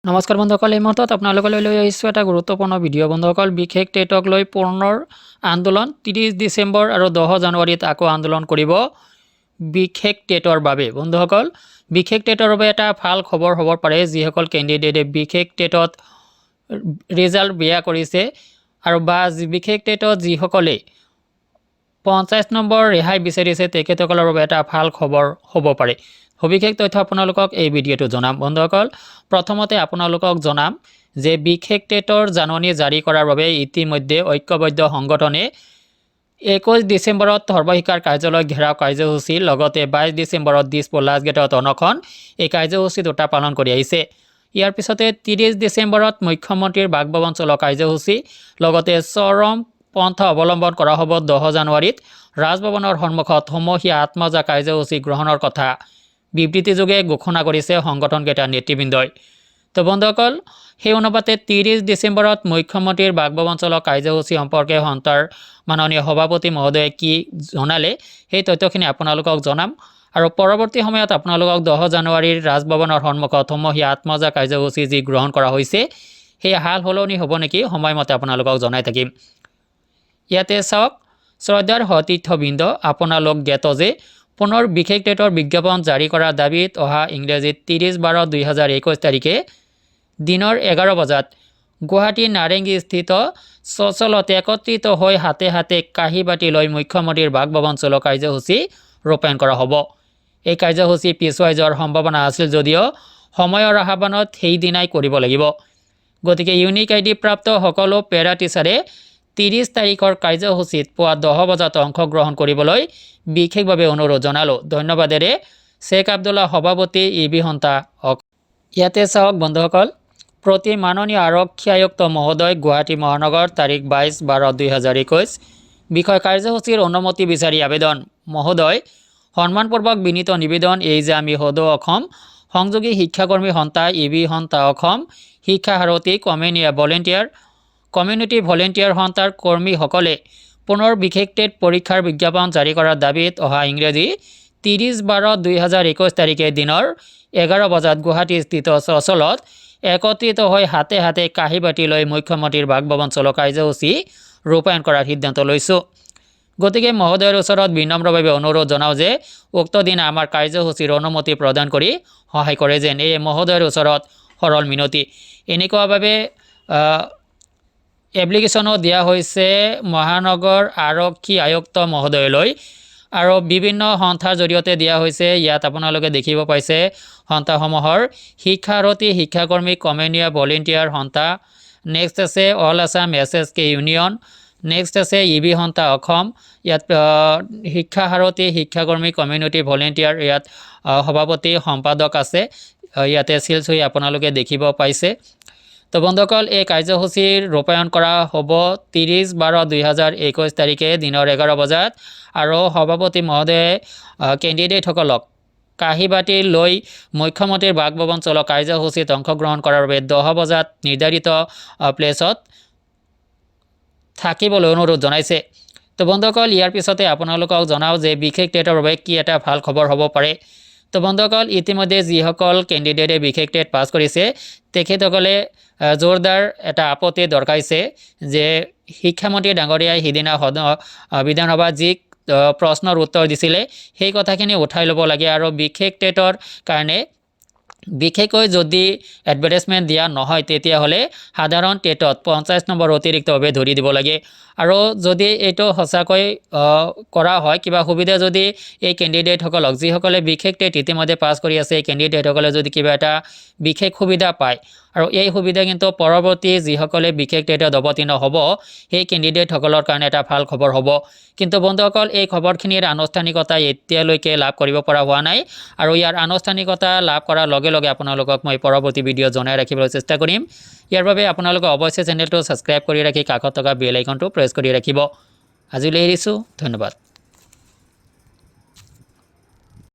নমস্কাৰ বন্ধুসকল, এই মুহূৰ্তত আপোনালোকলৈ লৈ আহিছোঁ এটা গুৰুত্বপূৰ্ণ ভিডিঅ' বন্ধুসকল। বিশেষ টেটক লৈ পুনৰ আন্দোলন 30 ডিচেম্বৰ আৰু 10 জানুৱাৰীত আকৌ আন্দোলন কৰিব বিশেষ টেটৰ বাবে। বন্ধুসকল, বিশেষ টেটৰ বাবে এটা ভাল খবৰ হ'ব পাৰে। যিসকল কেণ্ডিডেটে বিশেষ টেটত ৰিজাল্ট বেয়া কৰিছে আৰু বা বিশেষ টেটত যিসকলে 50 নম্বৰ ৰেহাই বিচাৰিছে তেখেতসকলৰ বাবে এটা ভাল খবৰ হ'ব পাৰে। সবিশেষ তথ্য আপোনালোকক এই ভিডিঅ'টো জনাম। বন্ধুসকল, প্ৰথমতে আপোনালোকক জনাম যে বিশেষ টেটৰ জাননী জাৰি কৰাৰ বাবে ইতিমধ্যে ঐক্যবদ্ধ সংগঠনে 21 ডিচেম্বৰত সৰ্বশিক্ষাৰ কাৰ্যালয় ঘেৰাও কাৰ্যসূচী, লগতে 22 ডিচেম্বৰত দিছপুৰ লাষ্টগেটত অনশন, এই কাৰ্যসূচী দুটা পালন কৰি আহিছে। ইয়াৰ পিছতে 30 ডিচেম্বৰত মুখ্যমন্ত্ৰীৰ বাসভৱন চলোৱা কাৰ্যসূচী, লগতে চৰম পন্থা অৱলম্বন কৰা হ'ব 10 জানুৱাৰীত ৰাজভৱনৰ সন্মুখত সমূহীয়া আত্মজা কাৰ্যসূচী গ্ৰহণৰ কথা বিবৃতিযোগে ঘোষণা কৰিছে সংগঠনকেইটাৰ নেতৃবৃন্দই। তো বন্ধুসকল, সেই অনুপাতে 30 ডিচেম্বৰত মুখ্যমন্ত্ৰীৰ বাসভৱন চলোৱা কাৰ্যসূচী সম্পৰ্কে সন্থাৰ মাননীয় সভাপতি মহোদয়ে কি জনালে সেই তথ্যখিনি আপোনালোকক জনাম। আৰু পৰৱৰ্তী সময়ত আপোনালোকক 10 জানুৱাৰীৰ ৰাজভৱনৰ সন্মুখত সমূহীয়া আত্মজা কাৰ্যসূচী যি গ্ৰহণ কৰা হৈছে সেই হাল সলনি হ'ব নেকি সময়মতে আপোনালোকক জনাই থাকিম। ইয়াতে চাওক, শ্ৰদ্ধাৰ সতীৰ্থবৃন্দ, আপোনালোক জ্ঞাত যে পুনৰ বিশেষ টেটৰ বিজ্ঞাপন জাৰি কৰাৰ দাবীত অহা ইংৰাজীত 30/12/2021 তাৰিখে দিনৰ 11 বজাত গুৱাহাটী নাৰেংগীস্থিত চচলত একত্ৰিত হৈ হাতে হাতে কাঁহী বাতি লৈ মুখ্যমন্ত্ৰীৰ বাসভৱন চলোৱা কাৰ্যসূচী ৰূপায়ণ কৰা হ'ব। এই কাৰ্যসূচী পিছুৱাই যোৱাৰ সম্ভাৱনা আছিল যদিও সময়ৰ আহ্বানত সেইদিনাই কৰিব লাগিব। গতিকে ইউনিক আইডি প্ৰাপ্ত সকলো পেৰা টিচাৰে 30 তাৰিখৰ কাৰ্যসূচীত পুৱা 10 বজাত অংশগ্ৰহণ কৰিবলৈ বিশেষভাৱে অনুৰোধ জনালোঁ। ধন্যবাদেৰে শ্বেখ আব্দুল্লাহ, সভাপতি ইবি সন্থা। ইয়াতে চাওক বন্ধুসকল, প্ৰতি মাননীয় আৰক্ষী আয়ুক্ত মহোদয়, গুৱাহাটী মহানগৰ, তাৰিখ 22/12/2021, বিষয় কাৰ্যসূচীৰ অনুমতি বিচাৰি আবেদন। মহোদয়, সন্মানপূৰ্বক বিনীত নিবেদন এই যে আমি সদৌ অসম সংযোগী শিক্ষাকৰ্মী সন্থা ইবি সন্থা অসম শিক্ষা সাৰথী কমিউনিটি ভলেণ্টিয়াৰ সন্থাৰ কৰ্মীসকলে পুনৰ বিশেষ টেট পৰীক্ষাৰ বিজ্ঞাপন জাৰি কৰাৰ দাবীত অহা ইংৰাজী 30/12/2021 তাৰিখে দিনৰ 11 বজাত গুৱাহাটীস্থিত চচলত একত্ৰিত হৈ হাতে হাতে কাঁহী বাতি লৈ মুখ্যমন্ত্ৰীৰ বাসভৱন চলোৱা কাৰ্যসূচী ৰূপায়ণ কৰাৰ সিদ্ধান্ত লৈছোঁ। গতিকে মহোদয়ৰ ওচৰত বিনম্ৰভাৱে অনুৰোধ জনাওঁ যে উক্ত দিনা আমাৰ কাৰ্যসূচীৰ অনুমতি প্ৰদান কৰি সহায় কৰে যেন, এই মহোদয়ৰ ওচৰত সৰল মিনতি। এনেকুৱাভাৱে এপ্লিকেশ্যনো দিয়া হৈছে মহানগৰ আৰক্ষী আয়ুক্ত মহোদয়লৈ আৰু বিভিন্ন সন্থাৰ জৰিয়তে দিয়া হৈছে। ইয়াত আপোনালোকে দেখিব পাইছে সন্থাসমূহৰ শিক্ষা সাৰথী শিক্ষাকৰ্মী কমিউনিটি ভলেণ্টিয়াৰ সন্থা, নেক্সট আছে all Assam SSK union, next আছে ইবি সন্থা অসম, ইয়াত শিক্ষা সাৰথী শিক্ষাকৰ্মী কমিউনিটি ভলেণ্টিয়াৰ, ইয়াত সভাপতি সম্পাদক আছে, ইয়াতে চিলচহি আপোনালোকে দেখিব পাইছে। তো বন্ধুসকল, এই কাৰ্যসূচীৰ ৰূপায়ণ কৰা হ'ব 30/12/2021 তাৰিখে দিনৰ 11 বজাত আৰু সভাপতি মহোদয়ে কেণ্ডিডেটসকলক কাঁহী বাতি লৈ মুখ্যমন্ত্ৰীৰ বাসভৱন চলোৱা কাৰ্যসূচীত অংশগ্ৰহণ কৰাৰ বাবে 10 বজাত নিৰ্ধাৰিত প্লেচত থাকিবলৈ অনুৰোধ জনাইছে। তো বন্ধুসকল, ইয়াৰ পিছতে আপোনালোকক জনাওঁ যে বিশেষ টেটৰ বাবে কি এটা ভাল খবৰ হ'ব পাৰে। তো বন্ধুসকল, ইতিমধ্যে যিসকল কেণ্ডিডেটে বিশেষ টেট পাছ কৰিছে তেখেতসকলে জোৰদাৰ এটা আপত্তি দৰ্শাইছে যে শিক্ষামন্ত্ৰী ডাঙৰীয়াই সিদিনা বিধানসভাত যি প্ৰশ্নৰ উত্তৰ দিছিলে সেই কথাখিনি উঠাই ল'ব লাগে আৰু বিশেষ টেটৰ কাৰণে বিশেষকৈ যদি এডভাৰটাইজমেণ্ট দিয়া নহয় তেতিয়াহ'লে সাধাৰণ টেটত 50 নম্বৰ অতিৰিক্তভাৱে ধৰি দিব লাগে। আৰু যদি এইটো সঁচাকৈ কৰা হয়, কিবা সুবিধা যদি এই কেণ্ডিডেটসকলক, যিসকলে বিশেষ টেট ইতিমধ্যে পাছ কৰি আছে, এই কেণ্ডিডেটসকলে যদি কিবা এটা বিশেষ সুবিধা পায় আৰু এই সুবিধা কিন্তু পৰৱৰ্তী যিসকলে বিশেষ টেটত অৱতীৰ্ণ হ'ব সেই কেণ্ডিডেটসকলৰ কাৰণে এটা ভাল খবৰ হ'ব। কিন্তু বন্ধুসকল, এই খবৰখিনিৰ আনুষ্ঠানিকতা এতিয়ালৈকে লাভ কৰিব পৰা হোৱা নাই আৰু ইয়াৰ আনুষ্ঠানিকতা লাভ কৰাৰ লগে লগে আপোনালোকক মই পৰৱৰ্তী ভিডিঅ' জনাই ৰাখিবলৈ চেষ্টা কৰিম। ইয়াৰ বাবে আপোনালোকে অৱশ্যে চেনেলটো ছাবস্ক্ৰাইব কৰি ৰাখি কাষত থকা বেল আইকনটো প্ৰেছ কৰি ৰাখিব। আজিলৈ এৰিছোঁ, ধন্যবাদ।